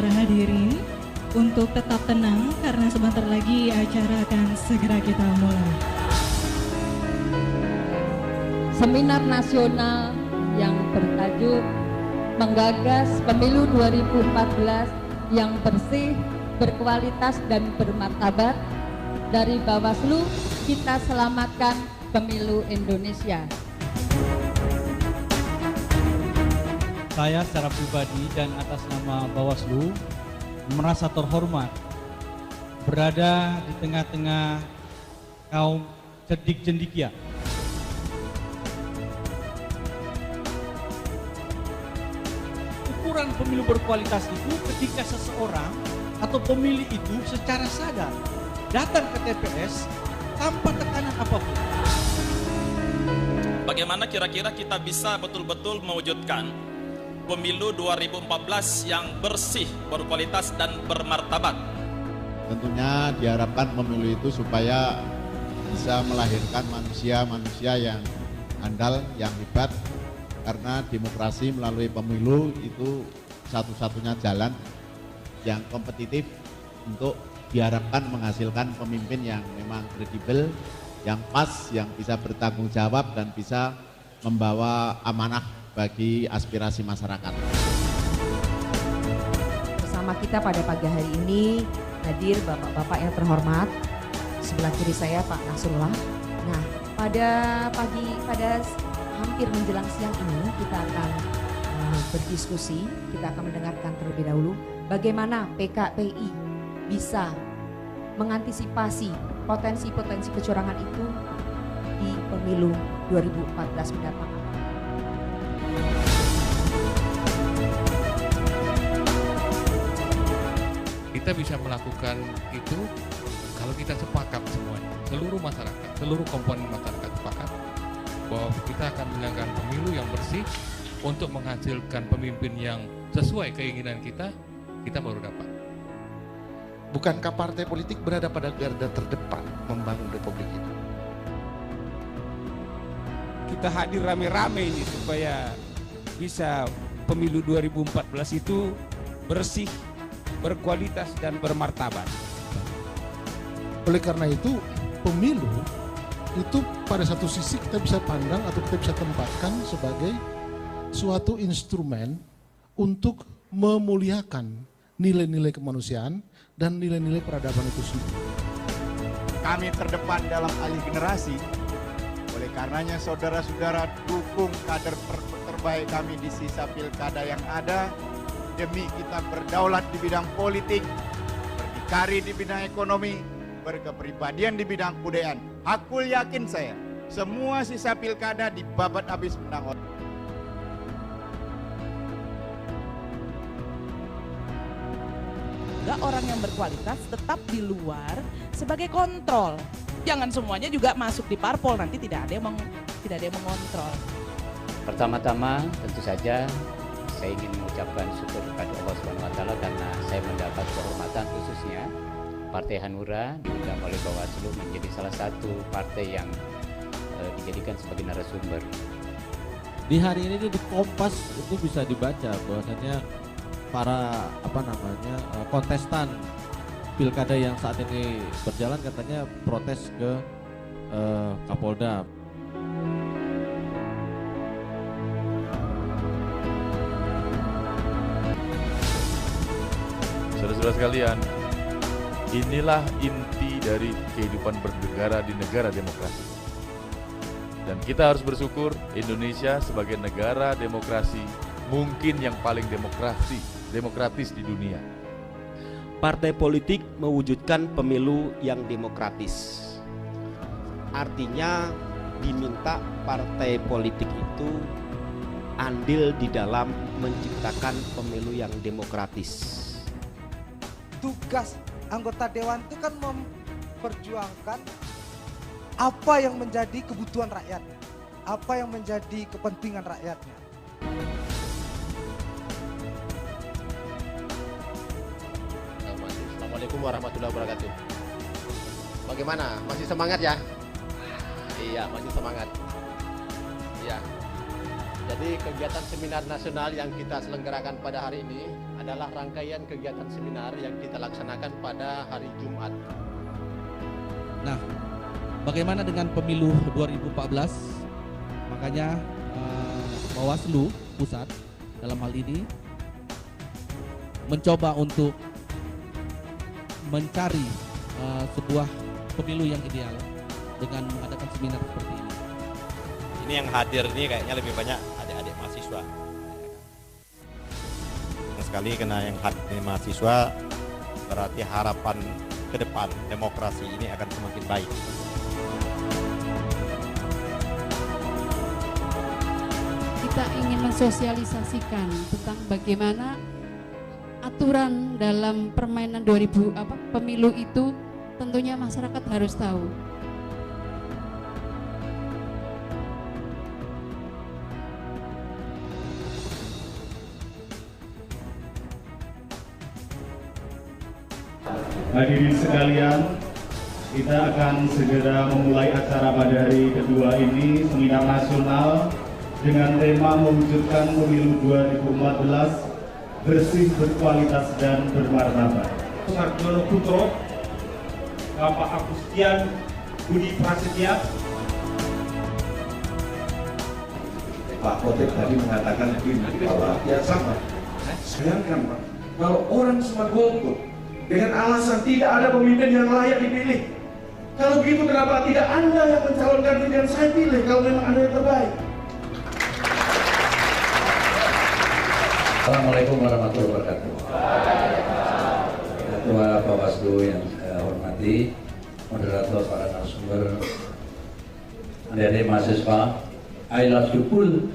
para hadirin untuk tetap tenang karena sebentar lagi acara akan segera kita mulai. Seminar nasional yang bertajuk Menggagas Pemilu 2014 yang bersih, berkualitas dan bermartabat. Dari Bawaslu, kita selamatkan Pemilu Indonesia. Saya secara pribadi dan atas nama Bawaslu merasa terhormat berada di tengah-tengah kaum cerdik cendikia. Ukuran pemilu berkualitas itu ketika seseorang atau pemilih itu secara sadar datang ke TPS tanpa tekanan apapun. Bagaimana kira-kira kita bisa betul-betul mewujudkan pemilu 2014 yang bersih, berkualitas dan bermartabat? Tentunya diharapkan pemilu itu supaya bisa melahirkan manusia-manusia yang handal, yang hebat, karena demokrasi melalui pemilu itu satu-satunya jalan yang kompetitif untuk diharapkan menghasilkan pemimpin yang memang kredibel, yang pas, yang bisa bertanggung jawab dan bisa membawa amanah bagi aspirasi masyarakat. Bersama kita pada pagi hari ini hadir bapak-bapak yang terhormat. Sebelah kiri saya Pak Nasrullah. Nah, pada hampir menjelang siang ini kita akan berdiskusi, kita akan mendengarkan terlebih dahulu bagaimana PKPI bisa mengantisipasi potensi-potensi kecurangan itu di pemilu 2014 mendatang. Kita bisa melakukan itu kalau kita sepakat semuanya, seluruh masyarakat, seluruh komponen masyarakat sepakat bahwa kita akan menjalankan pemilu yang bersih untuk menghasilkan pemimpin yang sesuai keinginan kita baru dapat. Bukankah partai politik berada pada garda terdepan membangun republik itu? Kita hadir rame-rame ini supaya bisa pemilu 2014 itu bersih, berkualitas dan bermartabat. Oleh karena itu, pemilu itu pada satu sisi kita bisa pandang atau kita bisa tempatkan sebagai suatu instrumen untuk memuliakan nilai-nilai kemanusiaan dan nilai-nilai peradaban itu sendiri. Kami terdepan dalam alih generasi, oleh karenanya saudara-saudara dukung kader terbaik kami di sisa pilkada yang ada, demi kita berdaulat di bidang politik, berdikari di bidang ekonomi, berkepribadian di bidang kebudayaan. Hakul yakin saya, semua sisa pilkada dibabat habis menang. Orang yang berkualitas tetap di luar sebagai kontrol. Jangan semuanya juga masuk di parpol, nanti tidak ada yang mengontrol. Pertama-tama tentu saja saya ingin mengucapkan syukur kepada Allah SWT karena saya mendapat kehormatan khususnya Partai Hanura diundang oleh Bawaslu menjadi salah satu partai yang dijadikan sebagai narasumber. Di hari ini di Kompas itu bisa dibaca bahwasannya para kontestan pilkada yang saat ini berjalan katanya protes ke Kapolda. Saudara-saudara sekalian, inilah inti dari kehidupan bernegara di negara demokrasi. Dan kita harus bersyukur Indonesia sebagai negara demokrasi mungkin yang paling demokratis di dunia. Partai politik mewujudkan pemilu yang demokratis. Artinya diminta partai politik itu andil di dalam menciptakan pemilu yang demokratis. Tugas anggota dewan itu kan memperjuangkan apa yang menjadi kebutuhan rakyatnya, apa yang menjadi kepentingan rakyatnya. Assalamualaikum warahmatullahi wabarakatuh. Bagaimana? Masih semangat ya? Iya, masih semangat. Iya. Jadi kegiatan seminar nasional yang kita selenggarakan pada hari ini adalah rangkaian kegiatan seminar yang kita laksanakan pada hari Jumat. Nah, bagaimana dengan pemilu 2014? Makanya Bawaslu Pusat dalam hal ini mencoba untuk mencari sebuah pemilu yang ideal dengan mengadakan seminar seperti ini. Ini yang hadir ini kayaknya lebih banyak adik-adik mahasiswa. Sekali karena yang hadir mahasiswa berarti harapan ke depan demokrasi ini akan semakin baik. Kita ingin mensosialisasikan tentang bagaimana aturan dalam permainan pemilu itu tentunya masyarakat harus tahu. Hadirin sekalian, kita akan segera memulai acara pada hari kedua ini, seminar nasional dengan tema mewujudkan pemilu 2014 bersih, berkualitas, dan bermartabat. Sarjono Putro, Bapak Agustian Budi Prasetya. Pak Khotib tadi mengatakan begini, bahwa ya sama. Sayangkan Pak, kalau orang semua golput dengan alasan tidak ada pemimpin yang layak dipilih. Kalau begitu kenapa tidak Anda yang mencalonkan diri dan saya pilih kalau memang Anda yang terbaik? Assalamualaikum warahmatullahi wabarakatuh. Ketua Bawaslu yang saya hormati, moderator, para narasumber, adik-adik mahasiswa, I love you full.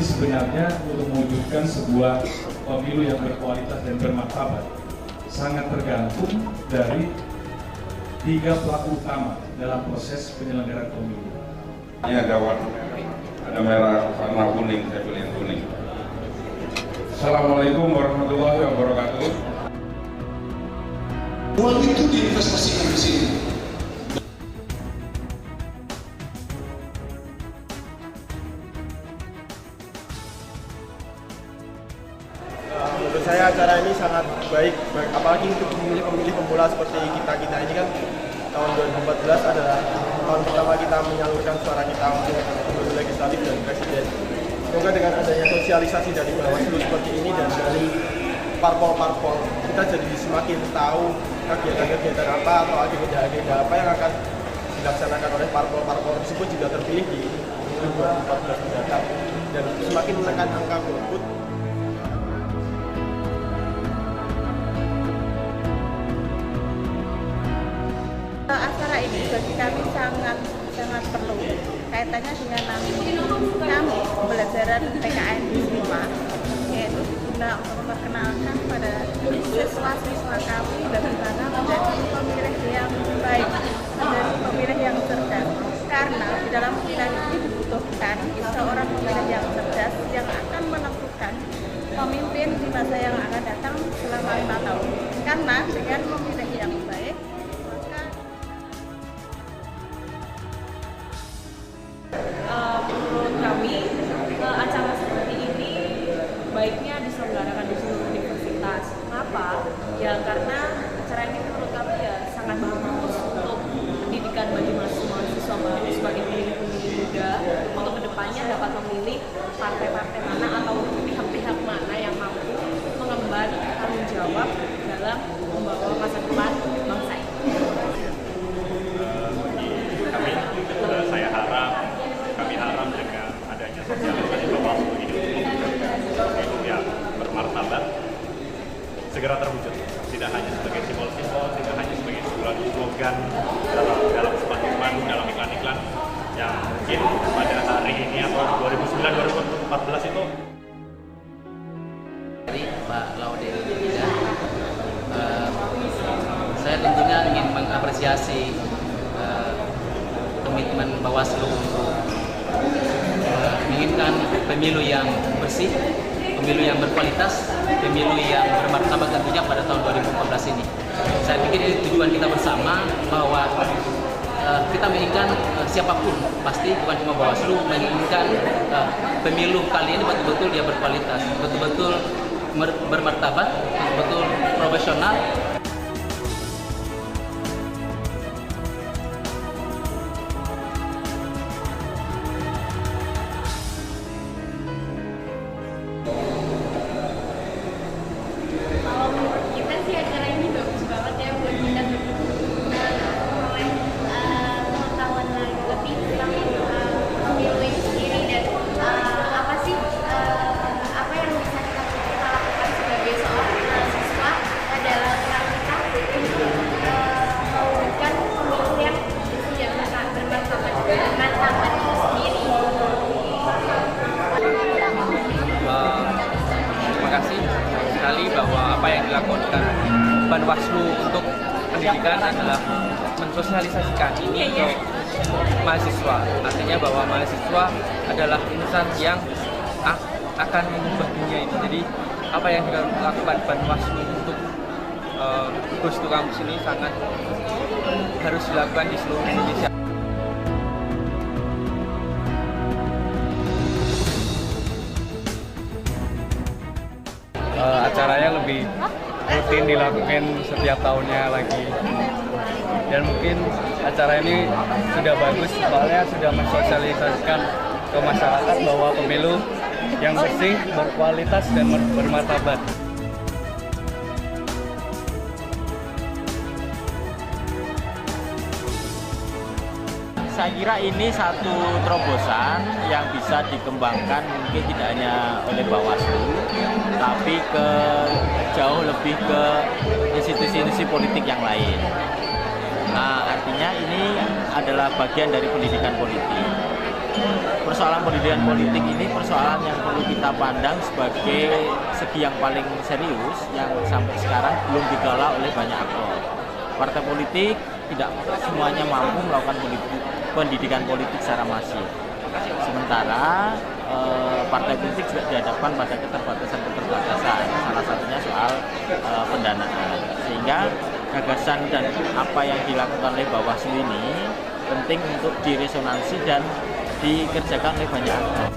Sebenarnya untuk mewujudkan sebuah pemilu yang berkualitas dan bermartabat sangat tergantung dari 3 pelaku utama dalam proses penyelenggaraan pemilu. Ini ada warna merah, ada merah, warna kuning, saya pilih yang kuning. Assalamualaikum warahmatullahi wabarakatuh. Uang itu diinvestasikan di sini. Menurut saya acara ini sangat baik, apalagi untuk pemilih-pemilih pemula seperti kita ini kan tahun 2014 adalah tahun pertama kita menyalurkan suara kita untuk pemilu legislatif dan presiden. Semoga dengan adanya sosialisasi dari Bawaslu seperti ini dan dari parpol-parpol, kita jadi semakin tahu kegiatan-kegiatan apa atau agenda-agenda apa yang akan dilaksanakan oleh parpol-parpol tersebut jika terpilih di 2014 mendatang dan semakin menekan angka golput. Acara ini bagi kami sangat perlu kaitannya dengan kami pembelajaran PKN di Sima, yaitu guna untuk memperkenalkan pada siswa-siswa kami bagaimana menjadi pemilih yang baik, menjadi pemilih yang cerdas, karena di dalam pilihan ini dibutuhkan seorang pemilih yang cerdas yang akan menentukan pemimpin di masa yang akan datang selama 5 tahun, karena dengan memilih yang baik menurut kami acara seperti ini baiknya diselenggarakan di seluruh universitas. Kenapa? Ya karena acara ini menurut kami ya sangat bagus untuk pendidikan bagi mahasiswa sebagai pemilih-pemilih muda untuk kedepannya dapat memilih partai-partai mana atau pihak-pihak mana yang mampu mengemban tanggung jawab dalam membawa masa depan bangsa ini. Kami harap dengan adanya sosialisasi Bawaslu ini untuk pemilu yang bermartabat segera terwujud, tidak hanya sebagai simbol-simbol, tidak hanya sebagai slogan dalam spanduk-spanduk, dalam iklan-iklan yang mungkin pada hari ini atau 2009-2014 itu. Dari Pak Laude Ida, saya tentunya ingin mengapresiasi komitmen Bawaslu untuk menginginkan pemilu yang bersih, pemilu yang berkualitas, pemilu yang bermartabat tentunya pada tahun 2014 ini. Saya pikir ini tujuan kita bersama, bahwa kita menginginkan siapapun, pasti bukan cuma Bawaslu, menginginkan pemilu kali ini betul-betul dia berkualitas, betul-betul bermartabat, betul-betul profesional. Kalau menurut kita sih acara ini bagus banget ya, buat kita memperoleh pengetahuan lebih tentang pemilu ini sendiri, dan apa sih apa yang bisa kita lakukan sebagai seorang mahasiswa dalam kita untuk mewujudkan pemilu yang bersih dan bermartabat itu sendiri. Terima kasih sekali bahwa apa yang dilakukan Banwaslu untuk pendidikan adalah mensosialisasikan untuk mahasiswa. Artinya bahwa mahasiswa adalah insan yang akan mengubah dunia ini. Jadi apa yang dilakukan Banwaslu untuk Goes to Campus ini sangat harus dilakukan di seluruh Indonesia. Acaranya lebih rutin dilakukan setiap tahunnya lagi, dan mungkin acara ini sudah bagus soalnya sudah mensosialisasikan ke masyarakat bahwa pemilu yang bersih, berkualitas, dan bermartabat. Saya kira ini satu terobosan yang bisa dikembangkan mungkin tidak hanya oleh Bawaslu, tapi jauh lebih ke institusi-institusi politik yang lain. Nah, artinya ini adalah bagian dari pendidikan politik. Persoalan pendidikan politik ini persoalan yang perlu kita pandang sebagai segi yang paling serius yang sampai sekarang belum digalau oleh banyak aktor. Partai politik tidak semuanya mampu melakukan pendidikan politik secara masif. Sementara partai politik juga dihadapkan pada keterbatasan-keterbatasan, salah satunya soal pendanaan. Sehingga gagasan dan apa yang dilakukan oleh Bawaslu ini penting untuk diresonansi dan dikerjakan oleh banyak aktor.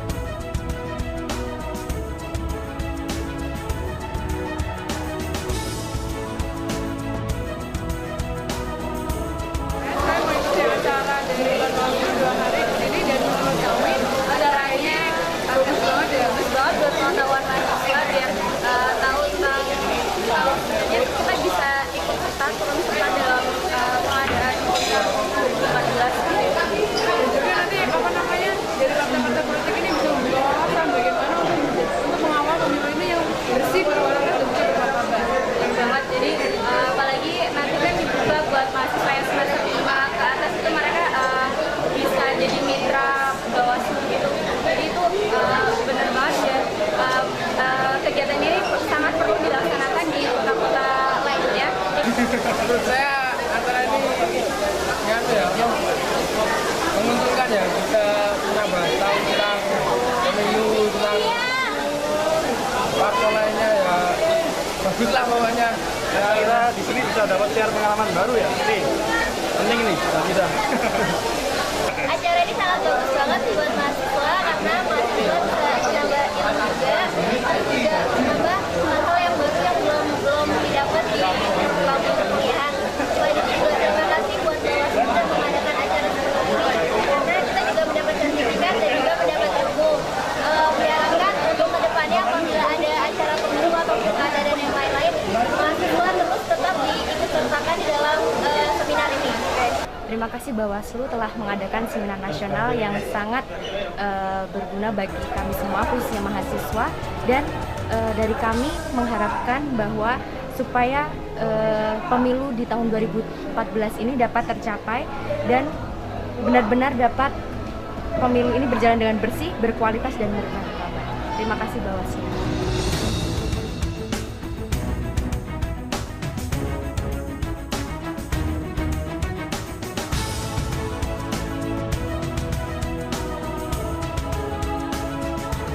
Menurut saya acara ini menguntungkan ya, kita menambah tahu tentang pemilu, tentang parpol lainnya ya, bagus lah pokoknya. Ya, kita di sini bisa dapat share pengalaman baru ya. Nih, penting nih kita. Acara ini sangat bagus banget buat mahasiswa karena mahasiswa bisa menambah ilmu juga, terus juga menambah hal-hal yang baru yang belum didapat di kampus perkuliahan. Selain itu juga terima kasih buat Bawaslu sudah mengadakan acara seperti ini karena kita juga mendapat sertifikat dan juga mendapat ilmu. Diharapkan untuk kedepannya apabila ada acara pemilu atau pilkada dan yang lain-lain, mahasiswa terus tetap diikut sertakan di dalam seminar ini. Terima kasih Bawaslu telah mengadakan seminar nasional yang sangat berguna bagi kami semua, khususnya mahasiswa, dan dari kami mengharapkan bahwa supaya pemilu di tahun 2014 ini dapat tercapai dan benar-benar dapat pemilu ini berjalan dengan bersih, berkualitas, dan bermartabat. Terima kasih Bawaslu.